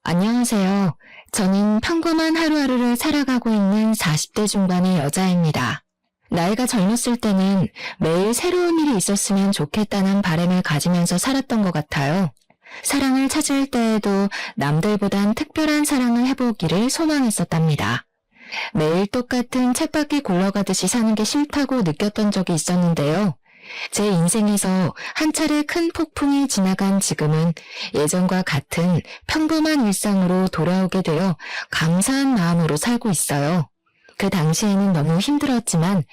안녕하세요. 저는 평범한 하루하루를 살아가고 있는 40대 중반의 여자입니다. 나이가 젊었을 때는 매일 새로운 일이 있었으면 좋겠다는 바람을 가지면서 살았던 것 같아요. 사랑을 찾을 때에도 남들보단 특별한 사랑을 해보기를 소망했었답니다. 매일 똑같은 쳇바퀴 굴러가듯이 사는 게 싫다고 느꼈던 적이 있었는데요. 제 인생에서 한 차례 큰 폭풍이 지나간 지금은 예전과 같은 평범한 일상으로 돌아오게 되어 감사한 마음으로 살고 있어요. 그 당시에는 너무 힘들었지만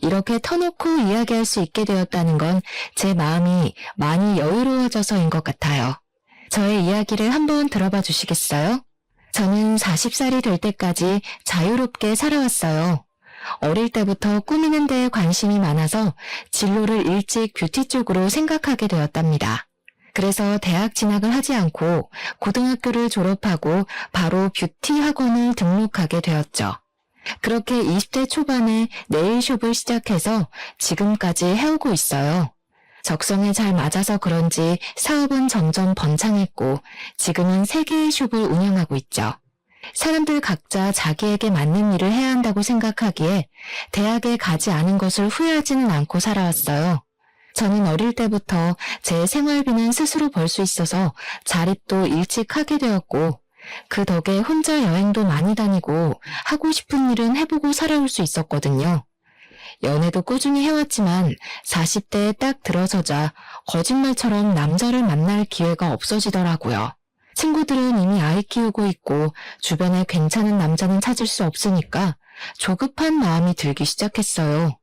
이렇게 터놓고 이야기할 수 있게 되었다는 건 제 마음이 많이 여유로워져서인 것 같아요. 저의 이야기를 한번 들어봐 주시겠어요? 저는 40살이 될 때까지 자유롭게 살아왔어요. 어릴 때부터 꾸미는 데에 관심이 많아서 진로를 일찍 뷰티 쪽으로 생각하게 되었답니다. 그래서 대학 진학을 하지 않고 고등학교를 졸업하고 바로 뷰티 학원을 등록하게 되었죠. 그렇게 20대 초반에 네일숍을 시작해서 지금까지 해오고 있어요. 적성에 잘 맞아서 그런지 사업은 점점 번창했고 지금은 3개의 숍을 운영하고 있죠. 사람들 각자 자기에게 맞는 일을 해야 한다고 생각하기에 대학에 가지 않은 것을 후회하지는 않고 살아왔어요. 저는 어릴 때부터 제 생활비는 스스로 벌 수 있어서 자립도 일찍 하게 되었고 그 덕에 혼자 여행도 많이 다니고 하고 싶은 일은 해보고 살아올 수 있었거든요. 연애도 꾸준히 해왔지만 40대에 딱 들어서자 거짓말처럼 남자를 만날 기회가 없어지더라고요. 친구들은 이미 아이 키우고 있고 주변에 괜찮은 남자는 찾을 수 없으니까 조급한 마음이 들기 시작했어요.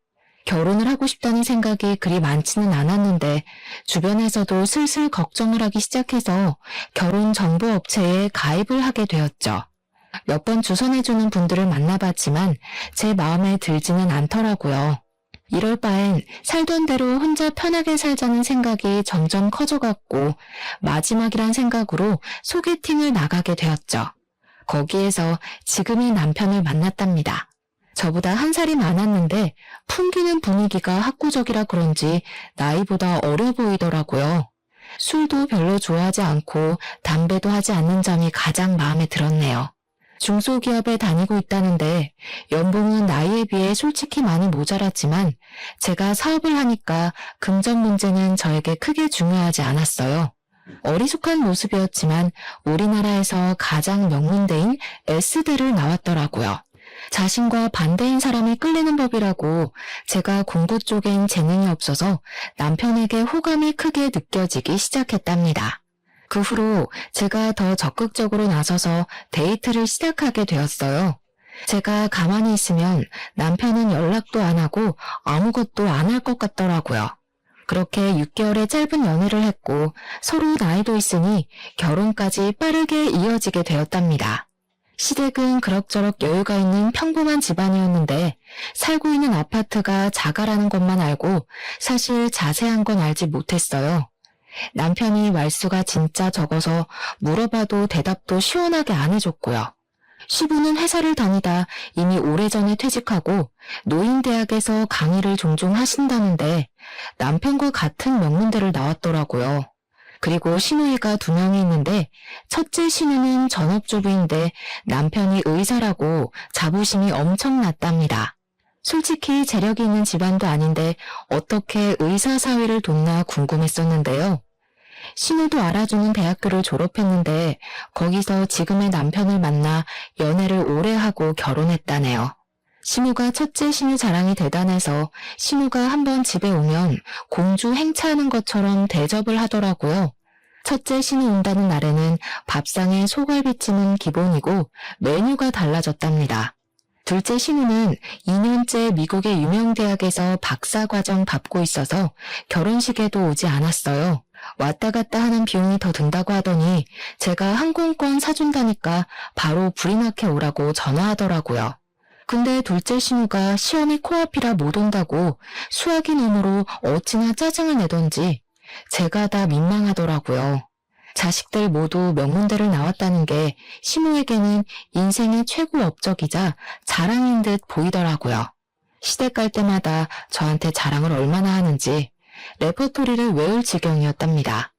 결혼을 하고 싶다는 생각이 그리 많지는 않았는데 주변에서도 슬슬 걱정을 하기 시작해서 결혼 정보 업체에 가입을 하게 되었죠. 몇 번 주선해주는 분들을 만나봤지만 제 마음에 들지는 않더라고요. 이럴 바엔 살던 대로 혼자 편하게 살자는 생각이 점점 커져갔고 마지막이란 생각으로 소개팅을 나가게 되었죠. 거기에서 지금의 남편을 만났답니다. 저보다 한 살이 많았는데 풍기는 분위기가 학구적이라 그런지 나이보다 어려 보이더라고요. 술도 별로 좋아하지 않고 담배도 하지 않는 점이 가장 마음에 들었네요. 중소기업에 다니고 있다는데 연봉은 나이에 비해 솔직히 많이 모자랐지만 제가 사업을 하니까 금전 문제는 저에게 크게 중요하지 않았어요. 어리숙한 모습이었지만 우리나라에서 가장 명문대인 S대를 나왔더라고요. 자신과 반대인 사람이 끌리는 법이라고 제가 공부 쪽엔 재능이 없어서 남편에게 호감이 크게 느껴지기 시작했답니다. 그 후로 제가 더 적극적으로 나서서 데이트를 시작하게 되었어요. 제가 가만히 있으면 남편은 연락도 안 하고 아무것도 안 할 것 같더라고요. 그렇게 6개월의 짧은 연애를 했고 서로 나이도 있으니 결혼까지 빠르게 이어지게 되었답니다. 시댁은 그럭저럭 여유가 있는 평범한 집안이었는데 살고 있는 아파트가 자가라는 것만 알고 사실 자세한 건 알지 못했어요. 남편이 말수가 진짜 적어서 물어봐도 대답도 시원하게 안 해줬고요. 시부는 회사를 다니다 이미 오래전에 퇴직하고 노인대학에서 강의를 종종 하신다는데 남편과 같은 명문대를 나왔더라고요. 그리고 시누이가 2명이 있는데 첫째 시누는 전업주부인데 남편이 의사라고 자부심이 엄청났답니다. 솔직히 재력이 있는 집안도 아닌데 어떻게 의사 사위를 돕나 궁금했었는데요. 신우도 알아주는 대학교를 졸업했는데 거기서 지금의 남편을 만나 연애를 오래 하고 결혼했다네요. 신우가 첫째 신우 자랑이 대단해서 신우가 한번 집에 오면 공주 행차하는 것처럼 대접을 하더라고요. 첫째 신우 온다는 날에는 밥상에 소갈비찜은 기본이고 메뉴가 달라졌답니다. 둘째 신우는 2년째 미국의 유명 대학에서 박사과정 밟고 있어서 결혼식에도 오지 않았어요. 왔다 갔다 하는 비용이 더 든다고 하더니 제가 항공권 사준다니까 바로 불이나게 오라고 전화하더라고요. 근데 둘째 신우가 시험이 코앞이라 못 온다고 수학이 너머로 어찌나 짜증을 내던지 제가 다 민망하더라고요. 자식들 모두 명문대를 나왔다는 게 신우에게는 인생의 최고 업적이자 자랑인 듯 보이더라고요. 시댁 갈 때마다 저한테 자랑을 얼마나 하는지 레퍼토리를 외울 지경이었답니다.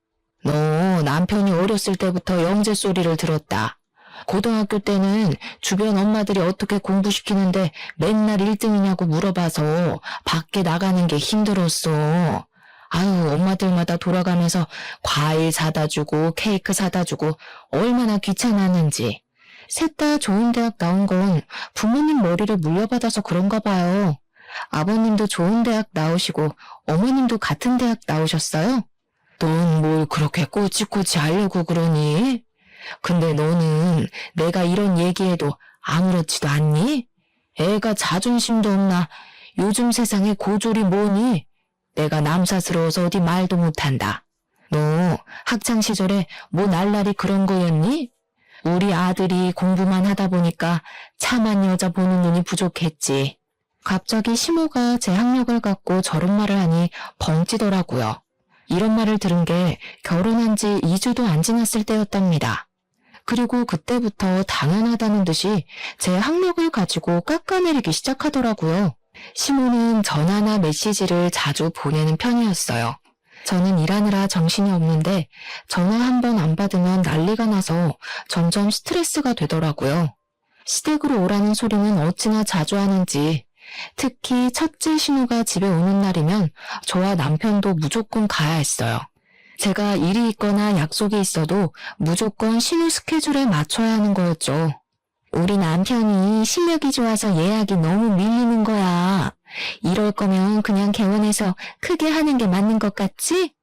너 남편이 어렸을 때부터 영재 소리를 들었다. 고등학교 때는 주변 엄마들이 어떻게 공부시키는데 맨날 1등이냐고 물어봐서 밖에 나가는 게 힘들었어. 아유, 엄마들마다 돌아가면서 과일 사다 주고 케이크 사다 주고 얼마나 귀찮았는지. 셋 다 좋은 대학 나온 건 부모님 머리를 물려받아서 그런가 봐요. 아버님도 좋은 대학 나오시고 어머님도 같은 대학 나오셨어요? 넌 뭘 그렇게 꼬치꼬치 하려고 그러니? 근데 너는 내가 이런 얘기해도 아무렇지도 않니? 애가 자존심도 없나? 요즘 세상에 고졸이 뭐니? 내가 남사스러워서 어디 말도 못한다. 너 학창시절에 뭐 날라리 그런 거였니? 우리 아들이 공부만 하다 보니까 참한 여자 보는 눈이 부족했지. 갑자기 시모가 제 학력을 갖고 저런 말을 하니 벙찌더라고요. 이런 말을 들은 게 결혼한 지 2주도 안 지났을 때였답니다. 그리고 그때부터 당연하다는 듯이 제 학력을 가지고 깎아내리기 시작하더라고요. 시모는 전화나 메시지를 자주 보내는 편이었어요. 저는 일하느라 정신이 없는데 전화 한 번 안 받으면 난리가 나서 점점 스트레스가 되더라고요. 시댁으로 오라는 소리는 어찌나 자주 하는지, 특히 첫째 신우가 집에 오는 날이면 저와 남편도 무조건 가야 했어요. 제가 일이 있거나 약속이 있어도 무조건 신우 스케줄에 맞춰야 하는 거였죠. 우리 남편이 실력이 좋아서 예약이 너무 밀리는 거야. 이럴 거면 그냥 개원해서 크게 하는 게 맞는 것 같지?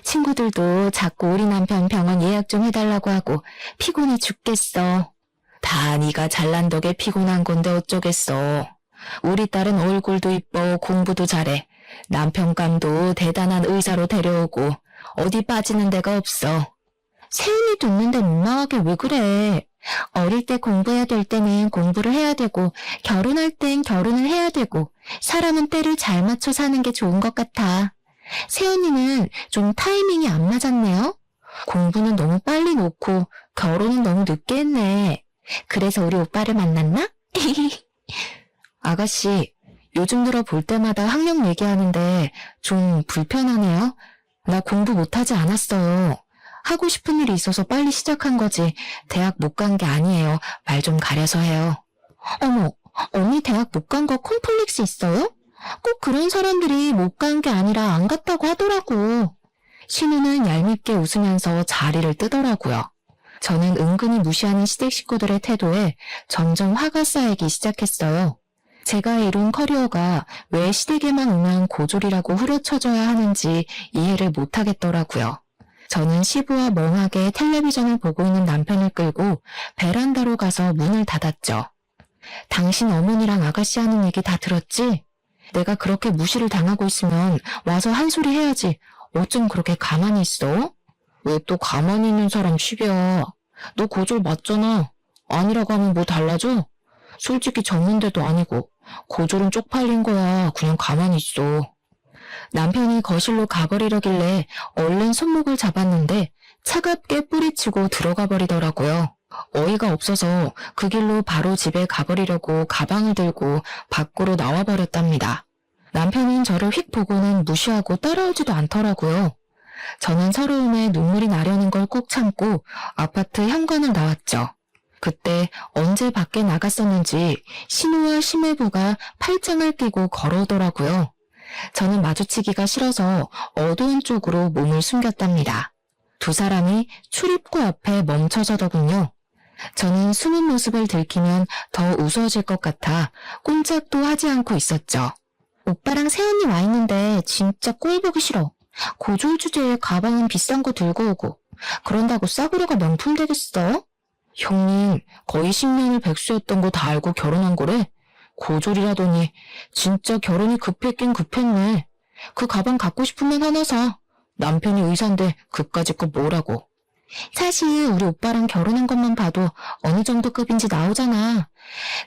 친구들도 자꾸 우리 남편 병원 예약 좀 해달라고 하고 피곤해 죽겠어. 다 네가 잘난 덕에 피곤한 건데 어쩌겠어. 우리 딸은 얼굴도 이뻐 공부도 잘해. 남편감도 대단한 의사로 데려오고 어디 빠지는 데가 없어. 세은이도 있는데 민망하게 왜 그래? 어릴 때 공부해야 될 때는 공부를 해야 되고 결혼할 땐 결혼을 해야 되고 사람은 때를 잘 맞춰 사는 게 좋은 것 같아. 세연이는 좀 타이밍이 안 맞았네요. 공부는 너무 빨리 놓고 결혼은 너무 늦게 했네. 그래서 우리 오빠를 만났나? 아가씨, 요즘 들어 볼 때마다 학력 얘기하는데 좀 불편하네요. 나 공부 못하지 않았어요. 하고 싶은 일이 있어서 빨리 시작한 거지 대학 못 간 게 아니에요. 말 좀 가려서 해요. 어머, 언니 대학 못 간 거 콤플렉스 있어요? 꼭 그런 사람들이 못 간 게 아니라 안 갔다고 하더라고. 신우는 얄밉게 웃으면서 자리를 뜨더라고요. 저는 은근히 무시하는 시댁 식구들의 태도에 점점 화가 쌓이기 시작했어요. 제가 이룬 커리어가 왜 시댁에만 오면 고졸이라고 후려쳐줘야 하는지 이해를 못하겠더라고요. 저는 시부와 멍하게 텔레비전을 보고 있는 남편을 끌고 베란다로 가서 문을 닫았죠. 당신 어머니랑 아가씨 하는 얘기 다 들었지? 내가 그렇게 무시를 당하고 있으면 와서 한 소리 해야지. 어쩜 그렇게 가만히 있어? 왜 또 가만히 있는 사람 시비야? 너 고졸 맞잖아. 아니라고 하면 뭐 달라져? 솔직히 전문대도 아니고 고졸은 쪽팔린 거야. 그냥 가만히 있어. 남편이 거실로 가버리려길래 얼른 손목을 잡았는데 차갑게 뿌리치고 들어가 버리더라고요. 어이가 없어서 그 길로 바로 집에 가버리려고 가방을 들고 밖으로 나와버렸답니다. 남편은 저를 휙 보고는 무시하고 따라오지도 않더라고요. 저는 서러움에 눈물이 나려는 걸 꾹 참고 아파트 현관을 나왔죠. 그때 언제 밖에 나갔었는지 신우와 심해부가 팔짱을 끼고 걸어오더라고요. 저는 마주치기가 싫어서 어두운 쪽으로 몸을 숨겼답니다. 두 사람이 출입구 앞에 멈춰서더군요. 저는 숨은 모습을 들키면 더 우스워질 것 같아 꼼짝도 하지 않고 있었죠. 오빠랑 세연이 와 있는데 진짜 꼴 보기 싫어. 고졸 주제에 가방은 비싼 거 들고 오고 그런다고 싸구려가 명품 되겠어? 형님, 거의 10년을 백수였던 거 다 알고 결혼한 거래? 고졸이라더니 진짜 결혼이 급했긴 급했네. 그 가방 갖고 싶으면 하나 사. 남편이 의사인데 그까짓 거 뭐라고. 사실 우리 오빠랑 결혼한 것만 봐도 어느 정도 급인지 나오잖아.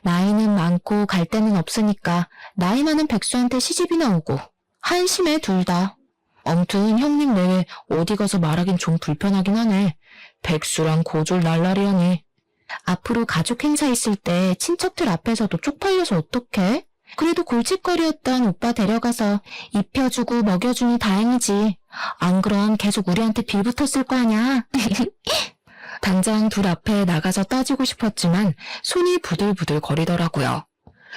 나이는 많고 갈 데는 없으니까 나이 많은 백수한테 시집이나 오고 한심해 둘 다. 아무튼 형님 내외 어디 가서 말하긴 좀 불편하긴 하네. 백수랑 고졸 날라리하니. 앞으로 가족 행사 있을 때 친척들 앞에서도 쪽팔려서 어떡해? 그래도 골칫거리였던 오빠 데려가서 입혀주고 먹여주니 다행이지. 안 그럼 계속 우리한테 빌붙었을 거 아냐? 당장 둘 앞에 나가서 따지고 싶었지만 손이 부들부들 거리더라고요.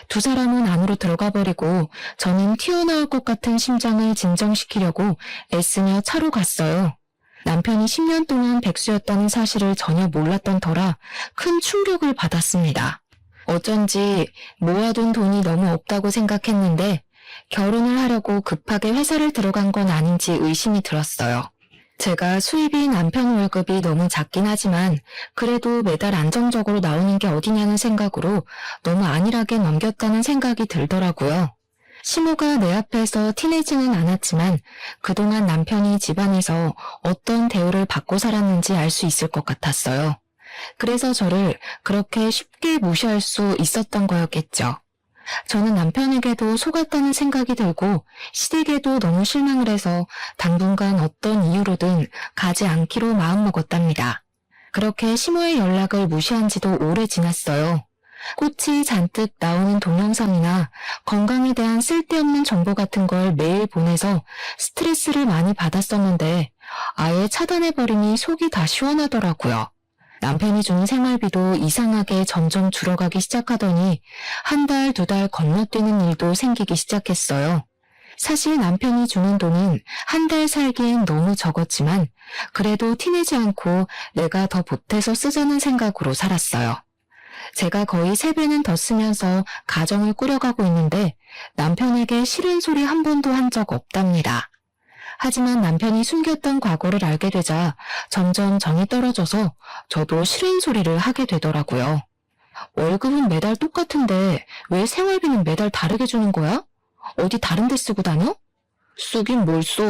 두 사람은 안으로 들어가 버리고 저는 튀어나올 것 같은 심장을 진정시키려고 애쓰며 차로 갔어요. 남편이 10년 동안 백수였다는 사실을 전혀 몰랐던 터라 큰 충격을 받았습니다. 어쩐지 모아둔 돈이 너무 없다고 생각했는데 결혼을 하려고 급하게 회사를 들어간 건 아닌지 의심이 들었어요. 제가 수입이 남편 월급이 너무 작긴 하지만 그래도 매달 안정적으로 나오는 게 어디냐는 생각으로 너무 안일하게 넘겼다는 생각이 들더라고요. 시모가 내 앞에서 티내지는 않았지만 그동안 남편이 집안에서 어떤 대우를 받고 살았는지 알 수 있을 것 같았어요. 그래서 저를 그렇게 쉽게 무시할 수 있었던 거였겠죠. 저는 남편에게도 속았다는 생각이 들고 시댁에도 너무 실망을 해서 당분간 어떤 이유로든 가지 않기로 마음먹었답니다. 그렇게 시모의 연락을 무시한 지도 오래 지났어요. 꽃이 잔뜩 나오는 동영상이나 건강에 대한 쓸데없는 정보 같은 걸 매일 보내서 스트레스를 많이 받았었는데 아예 차단해버리니 속이 다 시원하더라고요. 남편이 주는 생활비도 이상하게 점점 줄어가기 시작하더니 한 달, 두 달 건너뛰는 일도 생기기 시작했어요. 사실 남편이 주는 돈은 한 달 살기엔 너무 적었지만 그래도 티내지 않고 내가 더 보태서 쓰자는 생각으로 살았어요. 제가 거의 3배는 더 쓰면서 가정을 꾸려가고 있는데 남편에게 싫은 소리 한 번도 한 적 없답니다. 하지만 남편이 숨겼던 과거를 알게 되자 점점 정이 떨어져서 저도 싫은 소리를 하게 되더라고요. 월급은 매달 똑같은데 왜 생활비는 매달 다르게 주는 거야? 어디 다른 데 쓰고 다녀? 쓰긴 뭘 써.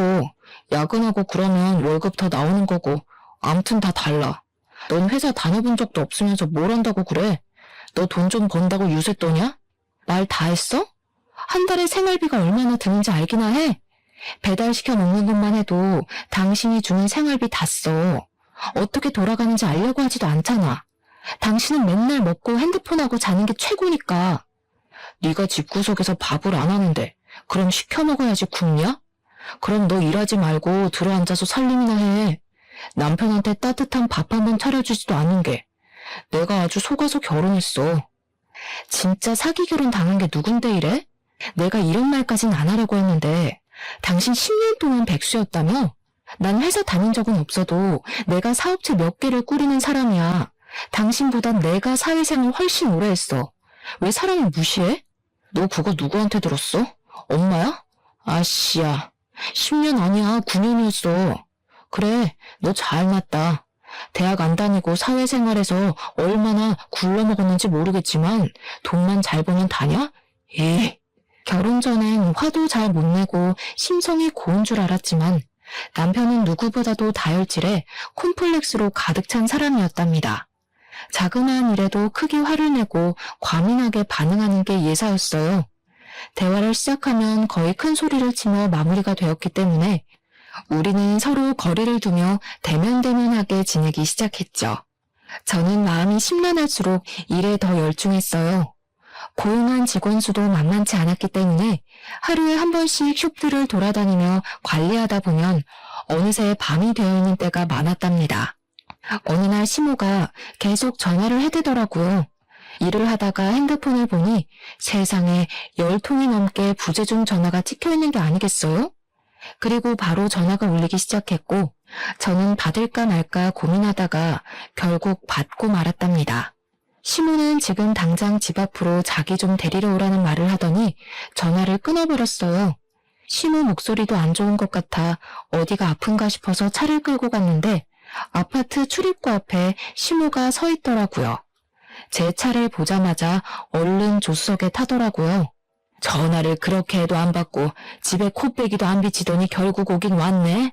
야근하고 그러면 월급 더 나오는 거고 암튼 다 달라. 넌 회사 다녀본 적도 없으면서 뭘 한다고 그래? 너 돈 좀 번다고 유세 떠냐? 말 다 했어? 한 달에 생활비가 얼마나 드는지 알기나 해? 배달시켜 먹는 것만 해도 당신이 주는 생활비 다 써. 어떻게 돌아가는지 알려고 하지도 않잖아. 당신은 맨날 먹고 핸드폰하고 자는 게 최고니까. 네가 집구석에서 밥을 안 하는데 그럼 시켜 먹어야지 굶냐? 그럼 너 일하지 말고 들어앉아서 살림이나 해. 남편한테 따뜻한 밥 한 번 차려주지도 않는 게 내가 아주 속아서 결혼했어. 진짜 사기 결혼 당한 게 누군데 이래? 내가 이런 말까진 안 하려고 했는데 당신 10년 동안 백수였다며? 난 회사 다닌 적은 없어도 내가 사업체 몇 개를 꾸리는 사람이야. 당신보단 내가 사회생활 훨씬 오래 했어. 왜 사람을 무시해? 너 그거 누구한테 들었어? 엄마야? 아씨야. 10년 아니야, 9년이었어. 그래, 너 잘났다. 대학 안 다니고 사회생활에서 얼마나 굴러먹었는지 모르겠지만 돈만 잘 버는 다냐? 예. 결혼 전엔 화도 잘 못 내고 심성이 고운 줄 알았지만 남편은 누구보다도 다혈질에 콤플렉스로 가득 찬 사람이었답니다. 자그마한 일에도 크게 화를 내고 과민하게 반응하는 게 예사였어요. 대화를 시작하면 거의 큰 소리를 치며 마무리가 되었기 때문에 우리는 서로 거리를 두며 대면대면하게 지내기 시작했죠. 저는 마음이 심란할수록 일에 더 열중했어요. 고용한 직원 수도 만만치 않았기 때문에 하루에 한 번씩 숍들을 돌아다니며 관리하다 보면 어느새 밤이 되어 있는 때가 많았답니다. 어느 날 시모가 계속 전화를 해대더라고요. 일을 하다가 핸드폰을 보니 세상에 10통이 넘게 부재중 전화가 찍혀있는 게 아니겠어요? 그리고 바로 전화가 울리기 시작했고 저는 받을까 말까 고민하다가 결국 받고 말았답니다. 시모는 지금 당장 집 앞으로 자기 좀 데리러 오라는 말을 하더니 전화를 끊어버렸어요. 시모 목소리도 안 좋은 것 같아 어디가 아픈가 싶어서 차를 끌고 갔는데 아파트 출입구 앞에 시모가 서 있더라고요. 제 차를 보자마자 얼른 조수석에 타더라고요. 전화를 그렇게 해도 안 받고 집에 코빼기도 안 비치더니 결국 오긴 왔네.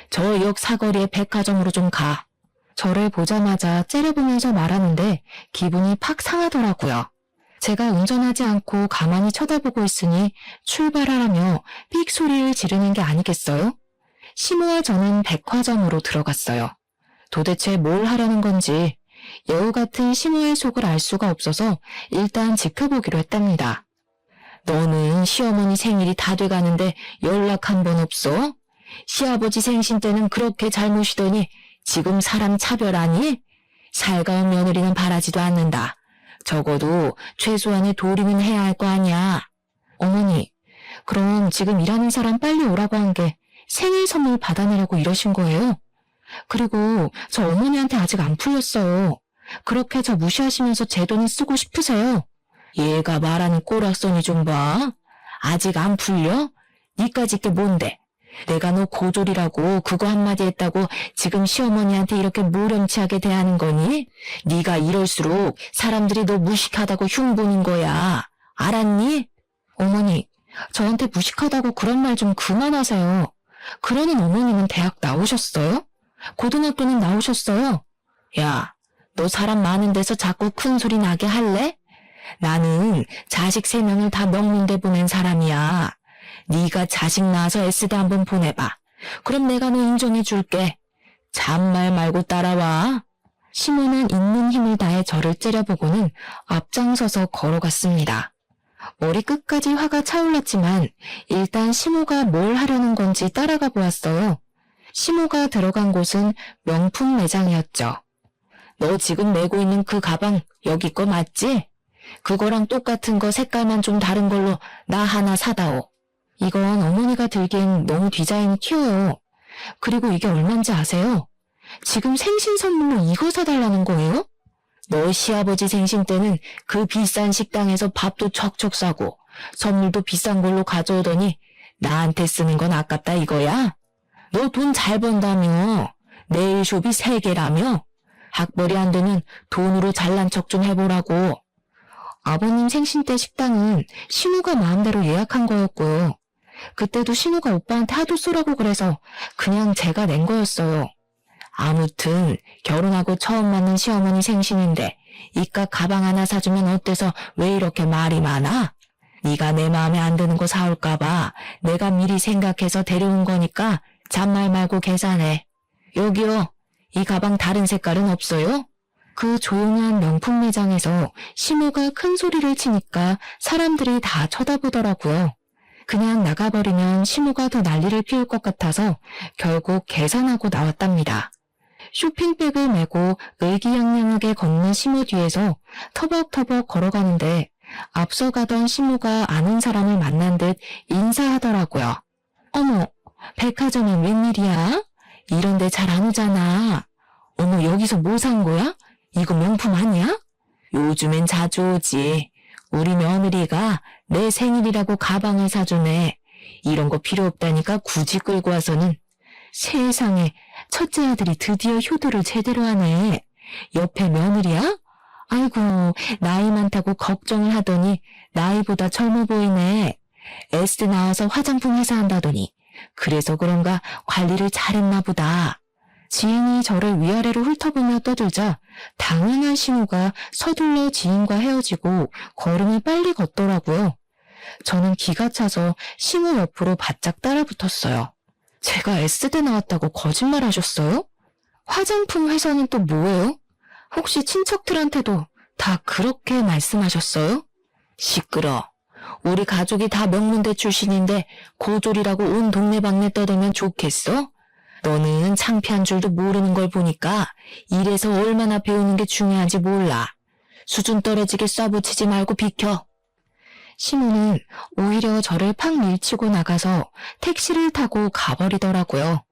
저 역 사거리에 백화점으로 좀 가. 저를 보자마자 째려보면서 말하는데 기분이 팍 상하더라고요. 제가 운전하지 않고 가만히 쳐다보고 있으니 출발하라며 삑 소리를 지르는 게 아니겠어요? 시모와 저는 백화점으로 들어갔어요. 도대체 뭘 하려는 건지 여우 같은 시모의 속을 알 수가 없어서 일단 지켜보기로 했답니다. 너는 시어머니 생일이 다 돼가는데 연락 한 번 없어? 시아버지 생신 때는 그렇게 잘 모시더니 지금 사람 차별하니? 살가운 며느리는 바라지도 않는다. 적어도 최소한의 도리는 해야 할 거 아니야. 어머니, 그럼 지금 일하는 사람 빨리 오라고 한 게 생일 선물 받아내려고 이러신 거예요? 그리고 저 어머니한테 아직 안 풀렸어요. 그렇게 저 무시하시면서 제 돈을 쓰고 싶으세요? 얘가 말하는 꼬락서니 좀 봐. 아직 안 풀려? 니까짓 게 뭔데? 내가 너 고졸이라고 그거 한마디 했다고 지금 시어머니한테 이렇게 무렴치하게 대하는 거니? 네가 이럴수록 사람들이 너 무식하다고 흉보는 거야. 알았니? 어머니, 저한테 무식하다고 그런 말 좀 그만하세요. 그러는 어머님은 대학 나오셨어요? 고등학교는 나오셨어요? 야, 너 사람 많은 데서 자꾸 큰 소리 나게 할래? 나는 자식 3명을 다 명문대 보낸 사람이야. 네가 자식 낳아서 S대 한번 보내봐. 그럼 내가 너 인정해 줄게. 잔말 말고 따라와. 시모는 있는 힘을 다해 저를 째려보고는 앞장서서 걸어갔습니다. 머리끝까지 화가 차올랐지만 일단 시모가 뭘 하려는 건지 따라가 보았어요. 시모가 들어간 곳은 명품 매장이었죠. 너 지금 메고 있는 그 가방 여기 거 맞지? 그거랑 똑같은 거 색깔만 좀 다른 걸로 나 하나 사다오. 이건 어머니가 들기엔 너무 디자인이 튀어요. 그리고 이게 얼만지 아세요? 지금 생신 선물로 이거 사달라는 거예요? 너 시아버지 생신 때는 그 비싼 식당에서 밥도 척척 사고 선물도 비싼 걸로 가져오더니 나한테 쓰는 건 아깝다 이거야? 너 돈 잘 번다며? 네일숍이 3개라며? 학벌이 안 되면 돈으로 잘난 척 좀 해보라고. 아버님 생신 때 식당은 신우가 마음대로 예약한 거였고요. 그때도 신우가 오빠한테 하도 쏘라고 그래서 그냥 제가 낸 거였어요. 아무튼 결혼하고 처음 만난 시어머니 생신인데 이깟 가방 하나 사주면 어때서 왜 이렇게 말이 많아? 네가 내 마음에 안 드는 거 사올까봐 내가 미리 생각해서 데려온 거니까 잔말 말고 계산해. 여기요. 이 가방 다른 색깔은 없어요? 그 조용한 명품 매장에서 시모가 큰 소리를 치니까 사람들이 다 쳐다보더라고요. 그냥 나가버리면 시모가 더 난리를 피울 것 같아서 결국 계산하고 나왔답니다. 쇼핑백을 메고 의기양양하게 걷는 시모 뒤에서 터벅터벅 걸어가는데 앞서가던 시모가 아는 사람을 만난 듯 인사하더라고요. 어머, 백화점엔 웬일이야? 이런 데 잘 안 오잖아. 어머, 여기서 뭐 산 거야? 이거 명품 아니야? 요즘엔 자주 오지. 우리 며느리가 내 생일이라고 가방을 사주네. 이런 거 필요 없다니까 굳이 끌고 와서는. 세상에, 첫째 아들이 드디어 효도를 제대로 하네. 옆에 며느리야? 아이고, 나이 많다고 걱정을 하더니 나이보다 젊어 보이네. S대 나와서 화장품 회사 한다더니 그래서 그런가 관리를 잘했나 보다. 지인이 저를 위아래로 훑어보며 떠들자 당황한 신우가 서둘러 지인과 헤어지고 걸음을 빨리 걷더라고요. 저는 기가 차서 신우 옆으로 바짝 따라붙었어요. 제가 S대 나왔다고 거짓말 하셨어요? 화장품 회사는 또 뭐예요? 혹시 친척들한테도 다 그렇게 말씀하셨어요? 시끄러. 우리 가족이 다 명문대 출신인데 고졸이라고 온 동네방네 떠들면 좋겠어? 너는 창피한 줄도 모르는 걸 보니까 이래서 얼마나 배우는 게 중요한지 몰라. 수준 떨어지게 쏴붙이지 말고 비켜. 시모는 오히려 저를 팍 밀치고 나가서 택시를 타고 가버리더라고요.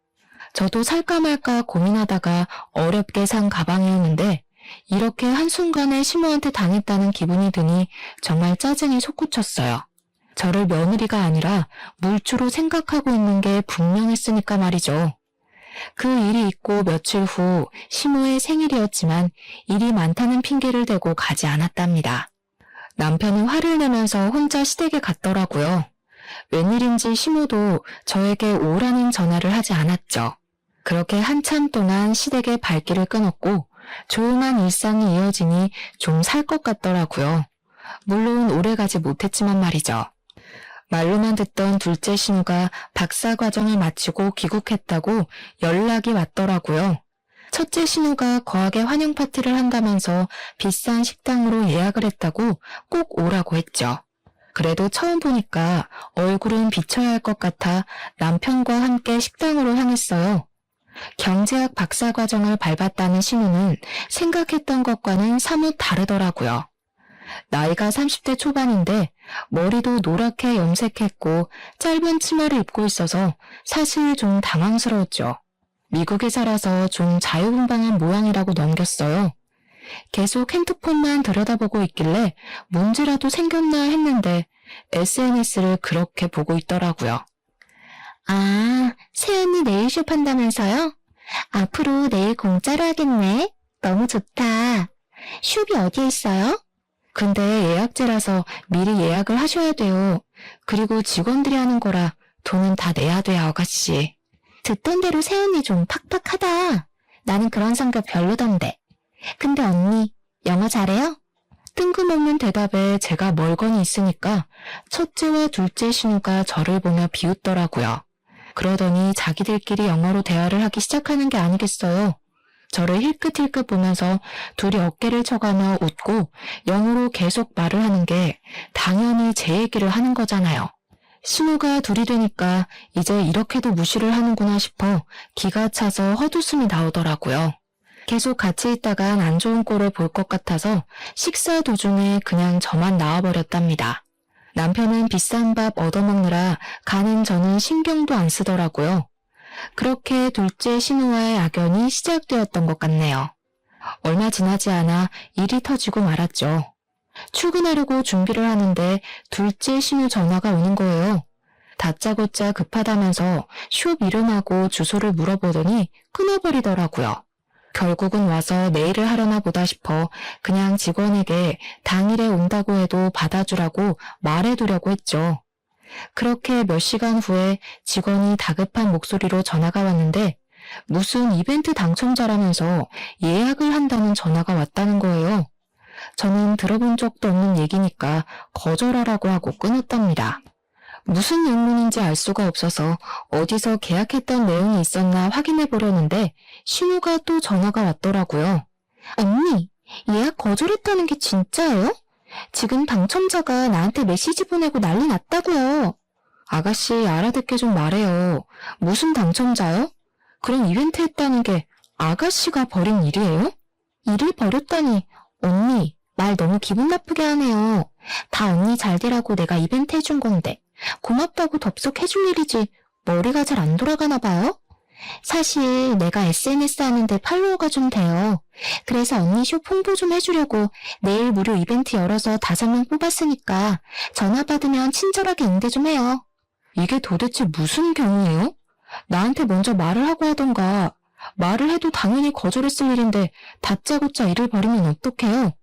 저도 살까 말까 고민하다가 어렵게 산 가방이었는데 이렇게 한순간에 시모한테 당했다는 기분이 드니 정말 짜증이 솟구쳤어요. 저를 며느리가 아니라 물주로 생각하고 있는 게 분명했으니까 말이죠. 그 일이 있고 며칠 후 시모의 생일이었지만 일이 많다는 핑계를 대고 가지 않았답니다. 남편은 화를 내면서 혼자 시댁에 갔더라고요. 웬일인지 시모도 저에게 오라는 전화를 하지 않았죠. 그렇게 한참 동안 시댁의 발길을 끊었고 조용한 일상이 이어지니 좀 살 것 같더라고요. 물론 오래가지 못했지만 말이죠. 말로만 듣던 둘째 신우가 박사 과정을 마치고 귀국했다고 연락이 왔더라고요. 첫째 신우가 거하게 환영 파티를 한다면서 비싼 식당으로 예약을 했다고 꼭 오라고 했죠. 그래도 처음 보니까 얼굴은 비쳐야 할 것 같아 남편과 함께 식당으로 향했어요. 경제학 박사과정을 밟았다는 신우는 생각했던 것과는 사뭇 다르더라고요. 나이가 30대 초반인데 머리도 노랗게 염색했고 짧은 치마를 입고 있어서 사실 좀 당황스러웠죠. 미국에 살아서 좀 자유분방한 모양이라고 넘겼어요. 계속 핸드폰만 들여다보고 있길래 문제라도 생겼나 했는데 SNS를 그렇게 보고 있더라고요. 아, 새언니 네일숍 한다면서요? 앞으로 네일 공짜로 하겠네. 너무 좋다. 숍이 어디에 있어요? 근데 예약제라서 미리 예약을 하셔야 돼요. 그리고 직원들이 하는 거라 돈은 다 내야 돼요, 아가씨. 듣던 대로 새언니 좀 팍팍하다. 나는 그런 성격 별로던데. 근데 언니, 영어 잘해요? 뜬금없는 대답에 제가 멀거니 있으니까 첫째와 둘째 신우가 저를 보며 비웃더라고요. 그러더니 자기들끼리 영어로 대화를 하기 시작하는 게 아니겠어요. 저를 힐끗힐끗 보면서 둘이 어깨를 쳐가며 웃고 영어로 계속 말을 하는 게 당연히 제 얘기를 하는 거잖아요. 신우가 둘이 되니까 이제 이렇게도 무시를 하는구나 싶어 기가 차서 헛웃음이 나오더라고요. 계속 같이 있다간 안 좋은 꼴을 볼 것 같아서 식사 도중에 그냥 저만 나와버렸답니다. 남편은 비싼 밥 얻어먹느라 가는 저는 신경도 안 쓰더라고요. 그렇게 둘째 신우와의 악연이 시작되었던 것 같네요. 얼마 지나지 않아 일이 터지고 말았죠. 출근하려고 준비를 하는데 둘째 신우 전화가 오는 거예요. 다짜고짜 급하다면서 숍 이름하고 주소를 물어보더니 끊어버리더라고요. 결국은 와서 내일을 하려나 보다 싶어 그냥 직원에게 당일에 온다고 해도 받아주라고 말해두려고 했죠. 그렇게 몇 시간 후에 직원이 다급한 목소리로 전화가 왔는데 무슨 이벤트 당첨자라면서 예약을 한다는 전화가 왔다는 거예요. 저는 들어본 적도 없는 얘기니까 거절하라고 하고 끊었답니다. 무슨 영문인지 알 수가 없어서 어디서 계약했던 내용이 있었나 확인해 보려는데 신우가 또 전화가 왔더라고요. 언니, 예약 거절했다는 게 진짜예요? 지금 당첨자가 나한테 메시지 보내고 난리 났다고요. 아가씨 알아듣게 좀 말해요. 무슨 당첨자요? 그런 이벤트 했다는 게 아가씨가 벌인 일이에요? 일을 벌였다니 언니 말 너무 기분 나쁘게 하네요. 다 언니 잘 되라고 내가 이벤트 해준 건데 고맙다고 덥석 해줄 일이지 머리가 잘 안 돌아가나 봐요? 사실 내가 SNS 하는데 팔로워가 좀 돼요. 그래서 언니 숍 홍보 좀 해주려고 내일 무료 이벤트 열어서 5명 뽑았으니까 전화 받으면 친절하게 응대 좀 해요. 이게 도대체 무슨 경우예요? 나한테 먼저 말을 하고 하던가. 말을 해도 당연히 거절했을 일인데 다짜고짜 일을 벌이면 어떡해요?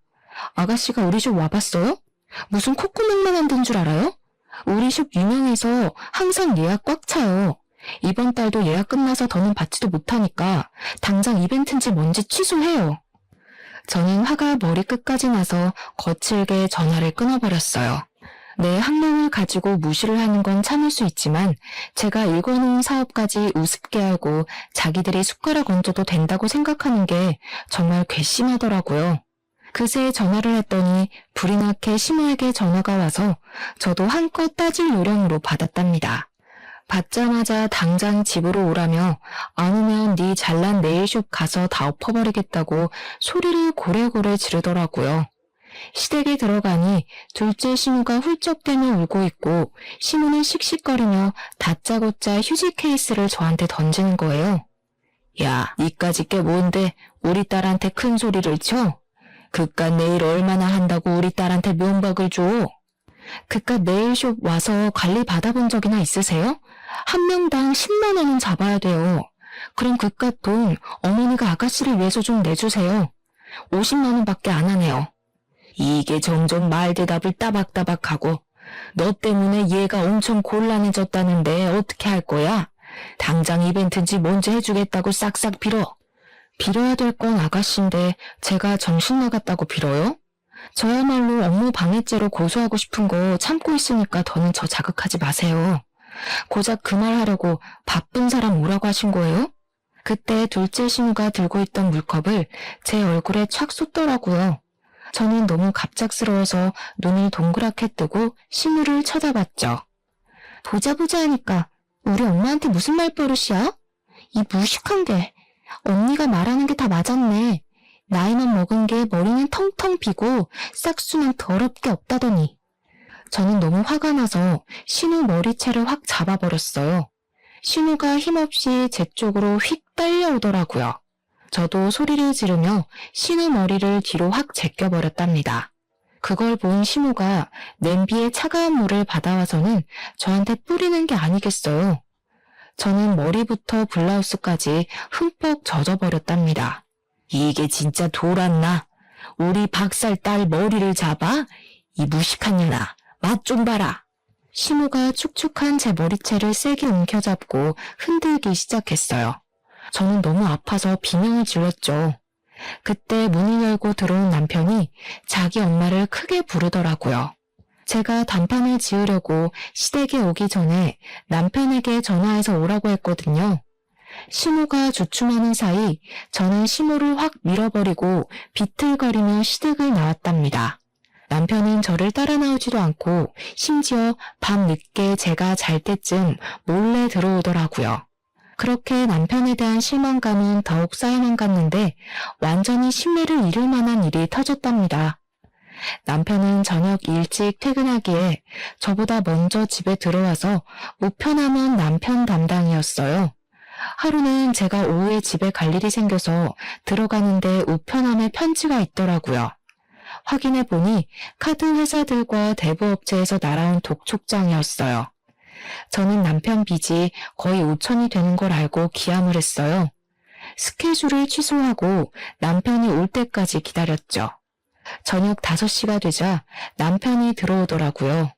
아가씨가 우리 숍 와봤어요? 무슨 콧구멍만 만든 줄 알아요? 우리 숍 유명해서 항상 예약 꽉 차요. 이번 달도 예약 끝나서 더는 받지도 못하니까 당장 이벤트인지 뭔지 취소해요. 저는 화가 머리끝까지 나서 거칠게 전화를 끊어버렸어요. 내 학력을 가지고 무시를 하는 건 참을 수 있지만 제가 일궈놓은 사업까지 우습게 알고 자기들이 숟가락 얹어도 된다고 생각하는 게 정말 괘씸하더라고요. 그새 전화를 했더니 불이 나게 신우에게 전화가 와서 저도 한껏 따질 요령으로 받았답니다. 받자마자 당장 집으로 오라며 안 오면 네 잘난 네일숍 가서 다 엎어버리겠다고 소리를 고래고래 지르더라고요. 시댁에 들어가니 둘째 신우가 훌쩍대며 울고 있고 신우는 씩씩거리며 다짜고짜 휴지 케이스를 저한테 던지는 거예요. 야, 니까짓 게 뭔데 우리 딸한테 큰 소리를 쳐? 그깟 네일 얼마나 한다고 우리 딸한테 면박을 줘? 그깟 네일숍 와서 관리 받아본 적이나 있으세요? 한 명당 10만 원은 잡아야 돼요. 그럼 그깟 돈 어머니가 아가씨를 위해서 좀 내주세요. 50만 원밖에 안 하네요. 이게 점점 말 대답을 따박따박하고 너 때문에 얘가 엄청 곤란해졌다는데 어떻게 할 거야? 당장 이벤트인지 뭔지 해주겠다고 싹싹 빌어. 빌어야 될 건 아가씨인데 제가 정신 나갔다고 빌어요? 저야말로 업무 방해죄로 고소하고 싶은 거 참고 있으니까 더는 저 자극하지 마세요. 고작 그 말 하려고 바쁜 사람 오라고 하신 거예요? 그때 둘째 신우가 들고 있던 물컵을 제 얼굴에 착 쏟더라고요. 저는 너무 갑작스러워서 눈을 동그랗게 뜨고 신우를 쳐다봤죠. 보자 하니까 우리 엄마한테 무슨 말버릇이야? 이 무식한 게. 언니가 말하는 게 다 맞았네. 나이만 먹은 게 머리는 텅텅 비고 싹수는 더럽게 없다더니. 저는 너무 화가 나서 신우 머리채를 확 잡아버렸어요. 신우가 힘없이 제 쪽으로 휙 딸려오더라고요. 저도 소리를 지르며 신우 머리를 뒤로 확 제껴버렸답니다. 그걸 본 신우가 냄비에 차가운 물을 받아와서는 저한테 뿌리는 게 아니겠어요. 저는 머리부터 블라우스까지 흠뻑 젖어버렸답니다. 이게 진짜 돌았나? 우리 박살 딸 머리를 잡아? 이 무식한 년아, 맛 좀 봐라. 신우가 축축한 제 머리채를 세게 움켜잡고 흔들기 시작했어요. 저는 너무 아파서 비명을 질렀죠. 그때 문을 열고 들어온 남편이 자기 엄마를 크게 부르더라고요. 제가 단판을 지으려고 시댁에 오기 전에 남편에게 전화해서 오라고 했거든요. 신우가 주춤하는 사이 저는 신우를 확 밀어버리고 비틀거리며 시댁을 나왔답니다. 남편은 저를 따라 나오지도 않고 심지어 밤 늦게 제가 잘 때쯤 몰래 들어오더라고요. 그렇게 남편에 대한 실망감은 더욱 쌓여만 갔는데 완전히 신뢰를 잃을 만한 일이 터졌답니다. 남편은 저녁 일찍 퇴근하기에 저보다 먼저 집에 들어와서 우편함은 남편 담당이었어요. 하루는 제가 오후에 집에 갈 일이 생겨서 들어가는데 우편함에 편지가 있더라고요. 확인해보니 카드 회사들과 대부업체에서 날아온 독촉장이었어요. 저는 남편 빚이 거의 5천이 되는 걸 알고 기함을 했어요. 스케줄을 취소하고 남편이 올 때까지 기다렸죠. 저녁 5시가 되자 남편이 들어오더라고요.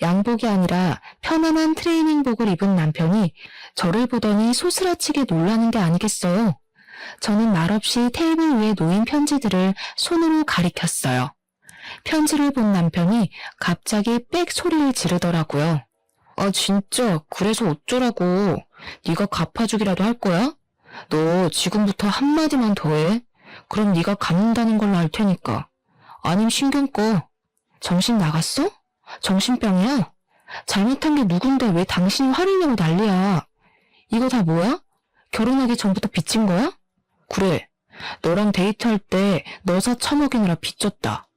양복이 아니라 편안한 트레이닝복을 입은 남편이 저를 보더니 소스라치게 놀라는 게 아니겠어요. 저는 말없이 테이블 위에 놓인 편지들을 손으로 가리켰어요. 편지를 본 남편이 갑자기 빽 소리를 지르더라고요. 아 진짜 그래서 어쩌라고. 네가 갚아주기라도 할 거야? 너 지금부터 한마디만 더 해. 그럼 네가 갚는다는 걸로 알 테니까. 아님 신경 꺼. 정신 나갔어? 정신병이야? 잘못한 게 누군데 왜 당신이 화를 내고 난리야. 이거 다 뭐야? 결혼하기 전부터 빚진 거야? 그래. 너랑 데이트할 때 너 사 처먹이느라 빚졌다.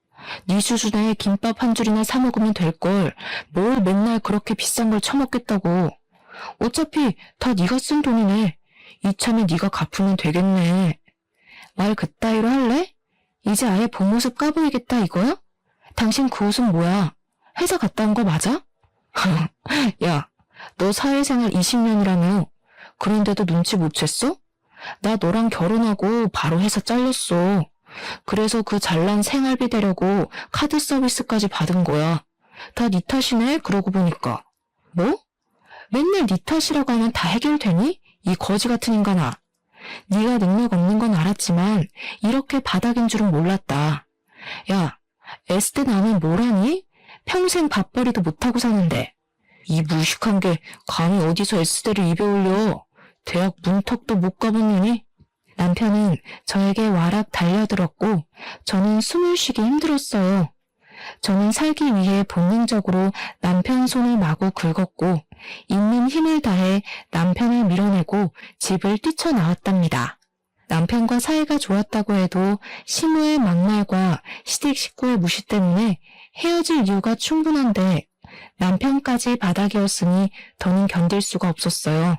네 수준에 김밥 한 줄이나 사 먹으면 될걸 뭘 맨날 그렇게 비싼 걸 처먹겠다고. 어차피 다 네가 쓴 돈이네. 이참에 네가 갚으면 되겠네. 말 그따위로 할래? 이제 아예 본 모습 까보이겠다 이거야? 당신 그 옷은 뭐야? 회사 갔다 온 거 맞아? 야, 너 사회생활 20년이라며. 그런데도 눈치 못 챘어? 나 너랑 결혼하고 바로 회사 잘렸어. 그래서 그 잘난 생활비 대려고 카드 서비스까지 받은 거야. 다 네 탓이네, 그러고 보니까. 뭐? 맨날 네 탓이라고 하면 다 해결되니? 이 거지 같은 인간아. 네가 능력 없는 건 알았지만 이렇게 바닥인 줄은 몰랐다. 야, S대 나는 뭘 하니? 평생 밥벌이도 못하고 사는데. 이 무식한 게 감히 어디서 S대를 입에 올려. 대학 문턱도 못 가본 년이? 남편은 저에게 와락 달려들었고 저는 숨을 쉬기 힘들었어요. 저는 살기 위해 본능적으로 남편 손을 마구 긁었고 있는 힘을 다해 남편을 밀어내고 집을 뛰쳐나왔답니다. 남편과 사이가 좋았다고 해도 신우의 막말과 시댁 식구의 무시 때문에 헤어질 이유가 충분한데 남편까지 바닥이었으니 더는 견딜 수가 없었어요.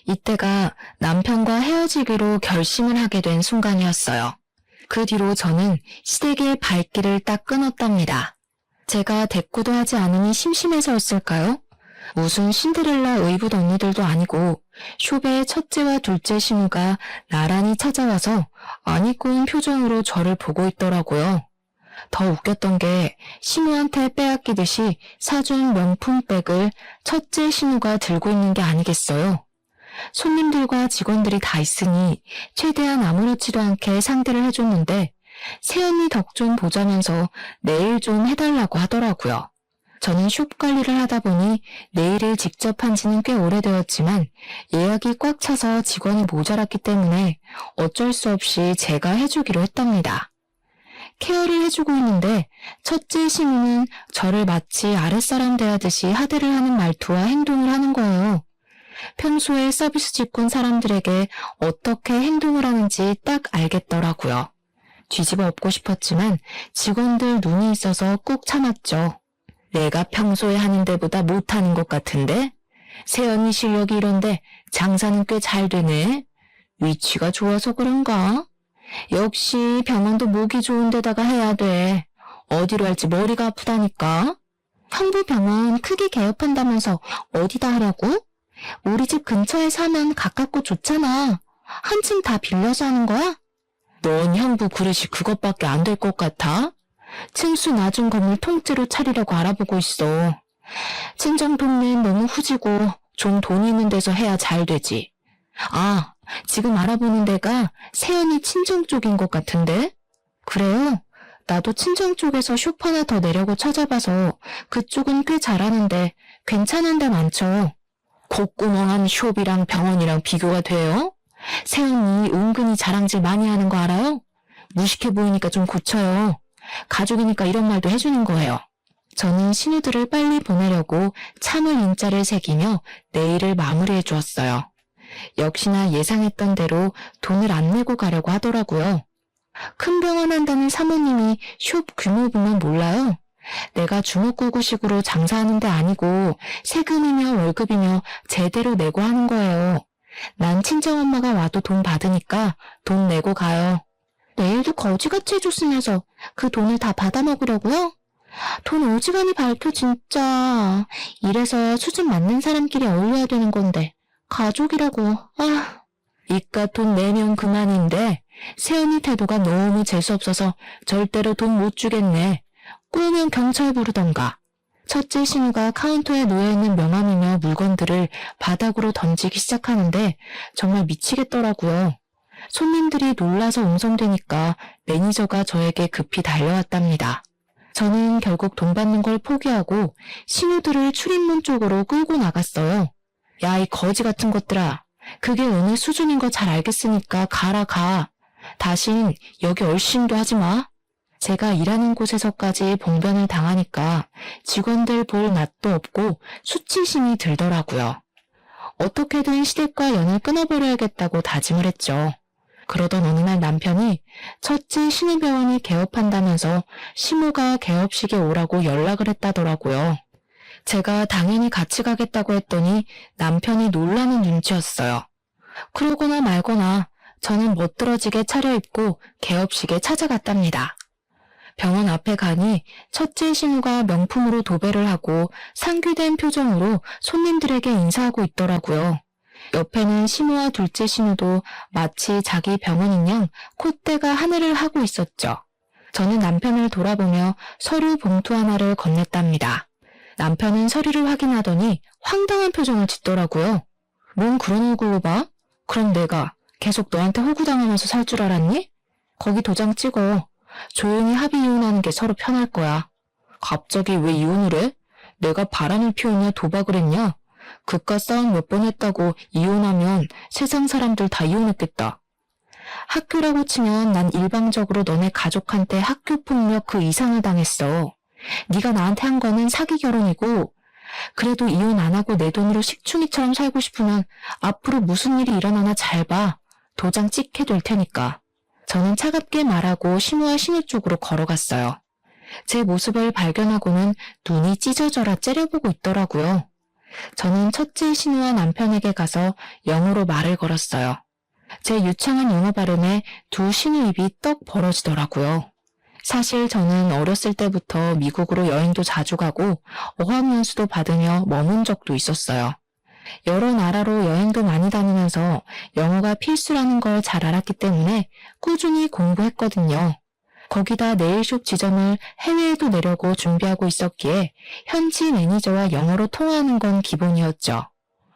이때가 남편과 헤어지기로 결심을 하게 된 순간이었어요. 그 뒤로 저는 시댁의 발길을 딱 끊었답니다. 제가 대꾸도 하지 않으니 심심해서였을까요? 무슨 신데렐라 의붓 언니들도 아니고 쇼베의 첫째와 둘째 신우가 나란히 찾아와서 안 입고 온 표정으로 저를 보고 있더라고요. 더 웃겼던 게 신우한테 빼앗기듯이 사준 명품백을 첫째 신우가 들고 있는 게 아니겠어요. 손님들과 직원들이 다 있으니 최대한 아무렇지도 않게 상대를 해줬는데 새언니 덕 좀 보자면서 네일 좀 해달라고 하더라고요. 저는 숍 관리를 하다 보니 네일을 직접 한 지는 꽤 오래되었지만 예약이 꽉 차서 직원이 모자랐기 때문에 어쩔 수 없이 제가 해주기로 했답니다. 케어를 해주고 있는데 첫째 신우는 저를 마치 아랫사람 대하듯이 하대를 하는 말투와 행동을 하는 거예요. 평소에 서비스 직군 사람들에게 어떻게 행동을 하는지 딱 알겠더라고요. 뒤집어 엎고 싶었지만 직원들 눈이 있어서 꾹 참았죠. 내가 평소에 하는 데보다 못하는 것 같은데? 새언니 실력이 이런데 장사는 꽤 잘 되네. 위치가 좋아서 그런가? 역시 병원도 목이 좋은 데다가 해야 돼. 어디로 할지 머리가 아프다니까. 형부 병원 크게 개업한다면서 어디다 하려고? 우리 집 근처에 사면 가깝고 좋잖아. 한 층 다 빌려서 하는 거야? 넌 형부 그릇이 그것밖에 안 될 것 같아? 층수 낮은 건물 통째로 차리려고 알아보고 있어. 친정 동네는 너무 후지고 좀 돈 있는 데서 해야 잘 되지. 아, 지금 알아보는 데가 세연이 친정 쪽인 것 같은데? 그래요? 나도 친정 쪽에서 숍 하나 더 내려고 찾아봐서 그쪽은 꽤 잘하는데 괜찮은 데 많죠. 콧구멍한 숍이랑 병원이랑 비교가 돼요? 세연이 은근히 자랑질 많이 하는 거 알아요? 무식해 보이니까 좀 고쳐요. 가족이니까 이런 말도 해주는 거예요. 저는 신우들을 빨리 보내려고 참을 인자를 새기며 내일을 마무리해 주었어요. 역시나 예상했던 대로 돈을 안 내고 가려고 하더라고요. 큰 병원 한다는 사모님이 숍 규모 보면 몰라요. 내가 주먹구구식으로 장사하는 데 아니고 세금이며 월급이며 제대로 내고 하는 거예요. 난 친정엄마가 와도 돈 받으니까 돈 내고 가요. 내일도 거지같이 해줬으면서 그 돈을 다 받아먹으려고요? 돈 어지간히 밝혀 진짜. 이래서 수준 맞는 사람끼리 어울려야 되는 건데 가족이라고. 아, 이깟 돈 내면 그만인데 세연이 태도가 너무 재수없어서 절대로 돈 못 주겠네. 꼬우면 경찰 부르던가. 첫째 신우가 카운터에 놓여있는 명함이며 물건들을 바닥으로 던지기 시작하는데 정말 미치겠더라고요. 손님들이 놀라서 웅성대니까 매니저가 저에게 급히 달려왔답니다. 저는 결국 돈 받는 걸 포기하고 신우들을 출입문 쪽으로 끌고 나갔어요. 야, 이 거지 같은 것들아. 그게 어느 수준인 거 잘 알겠으니까 가라 가. 다신 여기 얼씬도 하지 마. 제가 일하는 곳에서까지 봉변을 당하니까 직원들 볼 낯도 없고 수치심이 들더라고요. 어떻게든 시댁과 연을 끊어버려야겠다고 다짐을 했죠. 그러던 어느 날 남편이 첫째 신우병원이 개업한다면서 시모가 개업식에 오라고 연락을 했다더라고요. 제가 당연히 같이 가겠다고 했더니 남편이 놀라는 눈치였어요. 그러거나 말거나 저는 멋들어지게 차려입고 개업식에 찾아갔답니다. 병원 앞에 가니 첫째 신우가 명품으로 도배를 하고 상귀된 표정으로 손님들에게 인사하고 있더라고요. 옆에는 시모와 둘째 신우도 마치 자기 병원인 양 콧대가 하늘을 하고 있었죠. 저는 남편을 돌아보며 서류 봉투 하나를 건넸답니다. 남편은 서류를 확인하더니 황당한 표정을 짓더라고요. 뭔 그런 얼굴로 봐? 그럼 내가 계속 너한테 호구당하면서 살 줄 알았니? 거기 도장 찍어. 조용히 합의 이혼하는 게 서로 편할 거야. 갑자기 왜 이혼을 해? 내가 바람을 피우냐 도박을 했냐? 그깟 싸움 몇 번 했다고 이혼하면 세상 사람들 다 이혼했겠다. 학교라고 치면 난 일방적으로 너네 가족한테 학교폭력 그 이상을 당했어. 네가 나한테 한 거는 사기 결혼이고 그래도 이혼 안 하고 내 돈으로 식충이처럼 살고 싶으면 앞으로 무슨 일이 일어나나 잘 봐. 도장 찍게 될 테니까. 저는 차갑게 말하고 시모와 신우 쪽으로 걸어갔어요. 제 모습을 발견하고는 눈이 찢어져라 째려보고 있더라고요. 저는 첫째 신우와 남편에게 가서 영어로 말을 걸었어요. 제 유창한 영어 발음에 두 신우 입이 떡 벌어지더라고요. 사실 저는 어렸을 때부터 미국으로 여행도 자주 가고 어학연수도 받으며 머문 적도 있었어요. 여러 나라로 여행도 많이 다니면서 영어가 필수라는 걸 잘 알았기 때문에 꾸준히 공부했거든요. 거기다 네일숍 지점을 해외에도 내려고 준비하고 있었기에 현지 매니저와 영어로 통화하는 건 기본이었죠.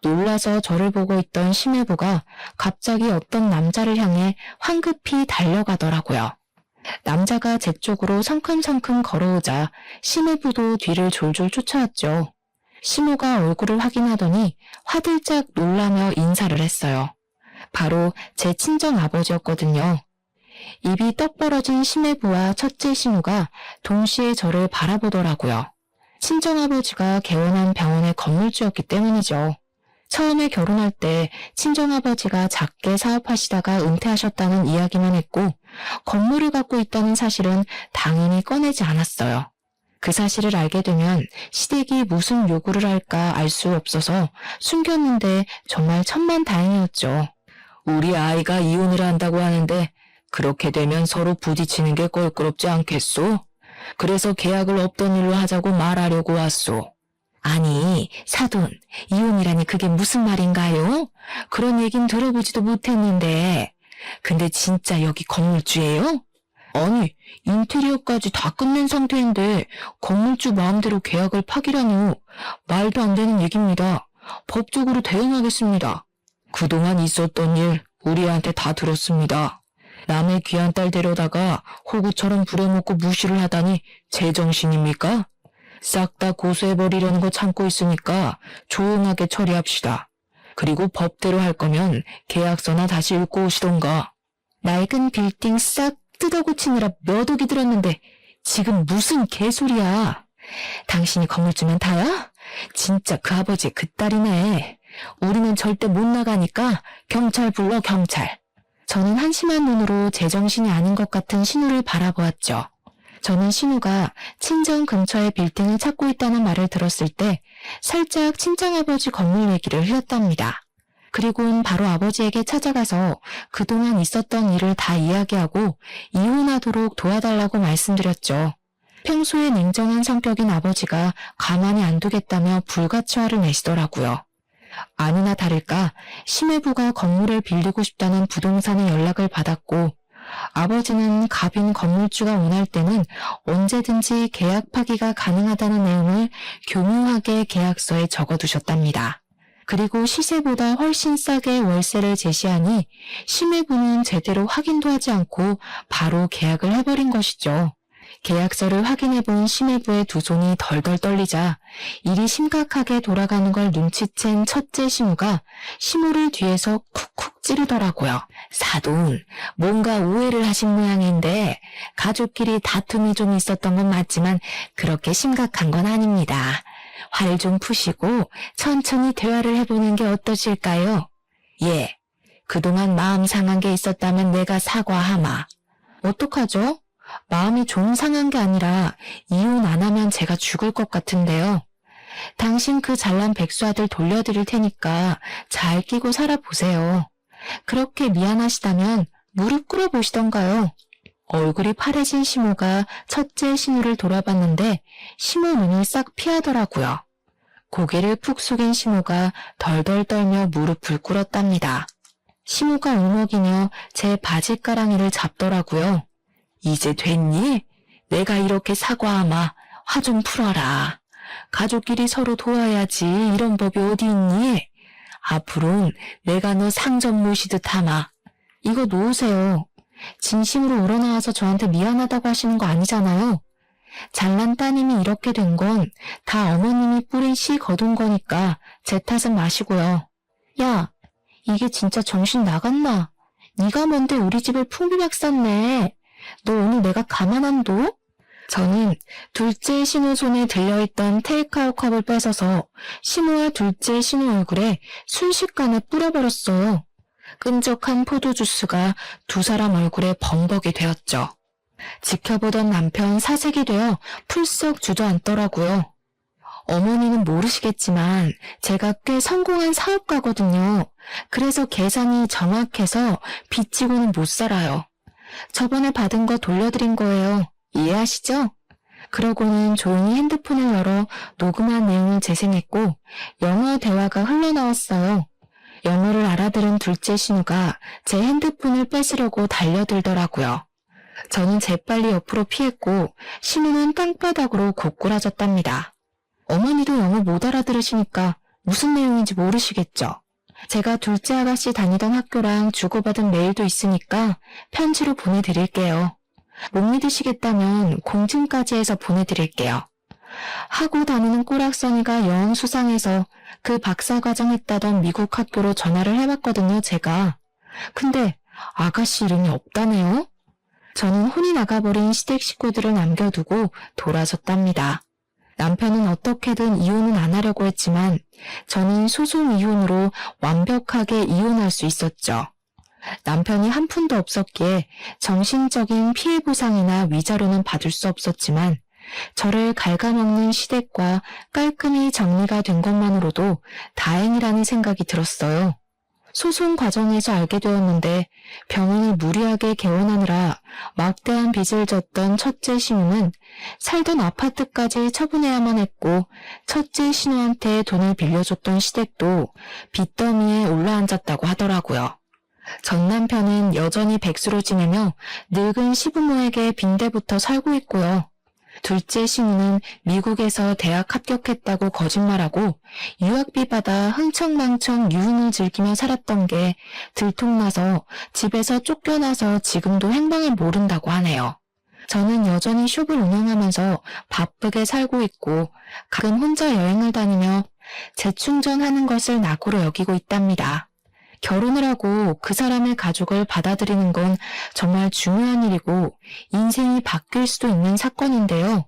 놀라서 저를 보고 있던 심해부가 갑자기 어떤 남자를 향해 황급히 달려가더라고요. 남자가 제 쪽으로 성큼성큼 걸어오자 심해부도 뒤를 졸졸 쫓아왔죠. 시모가 얼굴을 확인하더니 화들짝 놀라며 인사를 했어요. 바로 제 친정 아버지였거든요. 입이 떡 벌어진 심해부와 첫째 신우가 동시에 저를 바라보더라고요. 친정아버지가 개원한 병원의 건물주였기 때문이죠. 처음에 결혼할 때 친정아버지가 작게 사업하시다가 은퇴하셨다는 이야기만 했고 건물을 갖고 있다는 사실은 당연히 꺼내지 않았어요. 그 사실을 알게 되면 시댁이 무슨 요구를 할까 알 수 없어서 숨겼는데 정말 천만다행이었죠. 우리 아이가 이혼을 한다고 하는데 그렇게 되면 서로 부딪히는 게 껄끄럽지 않겠소? 그래서 계약을 없던 일로 하자고 말하려고 왔소. 아니, 사돈, 이혼이라니 그게 무슨 말인가요? 그런 얘긴 들어보지도 못했는데. 근데 진짜 여기 건물주예요? 아니, 인테리어까지 다 끝낸 상태인데 건물주 마음대로 계약을 파기라뇨. 말도 안 되는 얘기입니다. 법적으로 대응하겠습니다. 그동안 있었던 일 우리한테 다 들었습니다. 남의 귀한 딸 데려다가 호구처럼 부려먹고 무시를 하다니 제정신입니까? 싹 다 고소해버리려는 거 참고 있으니까 조용하게 처리합시다. 그리고 법대로 할 거면 계약서나 다시 읽고 오시던가. 낡은 빌딩 싹 뜯어고치느라 몇 억이 들었는데 지금 무슨 개소리야. 당신이 건물주면 다야? 진짜 그 아버지 그 딸이네. 우리는 절대 못 나가니까 경찰 불러 경찰. 저는 한심한 눈으로 제정신이 아닌 것 같은 신우를 바라보았죠. 저는 신우가 친정 근처에 빌딩을 찾고 있다는 말을 들었을 때 살짝 친정아버지 건물 얘기를 흘렸답니다. 그리고는 바로 아버지에게 찾아가서 그동안 있었던 일을 다 이야기하고 이혼하도록 도와달라고 말씀드렸죠. 평소에 냉정한 성격인 아버지가 가만히 안 두겠다며 불가치화를 내시더라고요. 아니나 다를까 심해부가 건물을 빌리고 싶다는 부동산의 연락을 받았고 아버지는 갑인 건물주가 원할 때는 언제든지 계약 파기가 가능하다는 내용을 교묘하게 계약서에 적어두셨답니다. 그리고 시세보다 훨씬 싸게 월세를 제시하니 심해부는 제대로 확인도 하지 않고 바로 계약을 해버린 것이죠. 계약서를 확인해본 심해부의 두 손이 덜덜 떨리자 일이 심각하게 돌아가는 걸 눈치챈 첫째 심우가 심우를 뒤에서 쿡쿡 찌르더라고요. 사돈, 뭔가 오해를 하신 모양인데 가족끼리 다툼이 좀 있었던 건 맞지만 그렇게 심각한 건 아닙니다. 화를 좀 푸시고 천천히 대화를 해보는 게 어떠실까요? 예, 그동안 마음 상한 게 있었다면 내가 사과하마. 어떡하죠? 마음이 좀 상한 게 아니라 이혼 안 하면 제가 죽을 것 같은데요. 당신 그 잘난 백수 아들 돌려드릴 테니까 잘 끼고 살아보세요. 그렇게 미안하시다면 무릎 꿇어보시던가요. 얼굴이 파래진 심우가 첫째 신우를 돌아봤는데 심우 눈이 싹 피하더라고요. 고개를 푹 숙인 심우가 덜덜 떨며 무릎을 꿇었답니다. 심우가 울먹이며 제 바지가랑이를 잡더라고요. 이제 됐니? 내가 이렇게 사과하마. 화 좀 풀어라. 가족끼리 서로 도와야지 이런 법이 어디 있니? 앞으론 내가 너 상점 모시듯 하마. 이거 놓으세요. 진심으로 우러나와서 저한테 미안하다고 하시는 거 아니잖아요. 잘난 따님이 이렇게 된 건 다 어머님이 뿌린 씨 거둔 거니까 제 탓은 마시고요. 야, 이게 진짜 정신 나갔나? 네가 뭔데 우리 집을 풍비박 쌌네. 너 오늘 내가 가만 안 둬? 저는 둘째 신우 손에 들려있던 테이크아웃 컵을 뺏어서 신우와 둘째 신우 얼굴에 순식간에 뿌려버렸어요. 끈적한 포도주스가 두 사람 얼굴에 범벅이 되었죠. 지켜보던 남편 사색이 되어 풀썩 주저앉더라고요. 어머니는 모르시겠지만 제가 꽤 성공한 사업가거든요. 그래서 계산이 정확해서 빚지고는 못 살아요. 저번에 받은 거 돌려드린 거예요. 이해하시죠? 그러고는 조용히 핸드폰을 열어 녹음한 내용을 재생했고 영어 대화가 흘러나왔어요. 영어를 알아들은 둘째 신우가 제 핸드폰을 뺏으려고 달려들더라고요. 저는 재빨리 옆으로 피했고 신우는 땅바닥으로 고꾸라졌답니다. 어머니도 영어 못 알아들으시니까 무슨 내용인지 모르시겠죠? 제가 둘째 아가씨 다니던 학교랑 주고받은 메일도 있으니까 편지로 보내드릴게요. 못 믿으시겠다면 공증까지 해서 보내드릴게요. 하고 다니는 꼬락서니가 영 수상해서 그 박사과정 했다던 미국 학교로 전화를 해봤거든요, 제가. 근데 아가씨 이름이 없다네요. 저는 혼이 나가버린 시댁 식구들을 남겨두고 돌아섰답니다. 남편은 어떻게든 이혼은 안 하려고 했지만 저는 소송 이혼으로 완벽하게 이혼할 수 있었죠. 남편이 한 푼도 없었기에 정신적인 피해 보상이나 위자료는 받을 수 없었지만 저를 갉아먹는 시댁과 깔끔히 정리가 된 것만으로도 다행이라는 생각이 들었어요. 소송 과정에서 알게 되었는데 병원을 무리하게 개원하느라 막대한 빚을 졌던 첫째 신우는 살던 아파트까지 처분해야만 했고 첫째 신우한테 돈을 빌려줬던 시댁도 빚더미에 올라앉았다고 하더라고요. 전 남편은 여전히 백수로 지내며 늙은 시부모에게 빈대부터 살고 있고요. 둘째 신우는 미국에서 대학 합격했다고 거짓말하고 유학비 받아 흥청망청 유흥을 즐기며 살았던 게 들통나서 집에서 쫓겨나서 지금도 행방을 모른다고 하네요. 저는 여전히 숍을 운영하면서 바쁘게 살고 있고 가끔 혼자 여행을 다니며 재충전하는 것을 낙오로 여기고 있답니다. 결혼을 하고 그 사람의 가족을 받아들이는 건 정말 중요한 일이고 인생이 바뀔 수도 있는 사건인데요.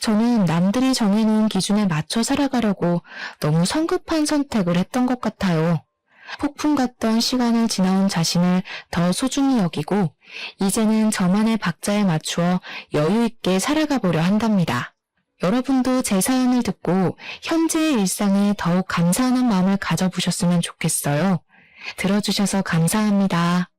저는 남들이 정해놓은 기준에 맞춰 살아가려고 너무 성급한 선택을 했던 것 같아요. 폭풍 같던 시간을 지나온 자신을 더 소중히 여기고 이제는 저만의 박자에 맞추어 여유 있게 살아가 보려 한답니다. 여러분도 제 사연을 듣고 현재의 일상에 더욱 감사하는 마음을 가져보셨으면 좋겠어요. 들어주셔서 감사합니다.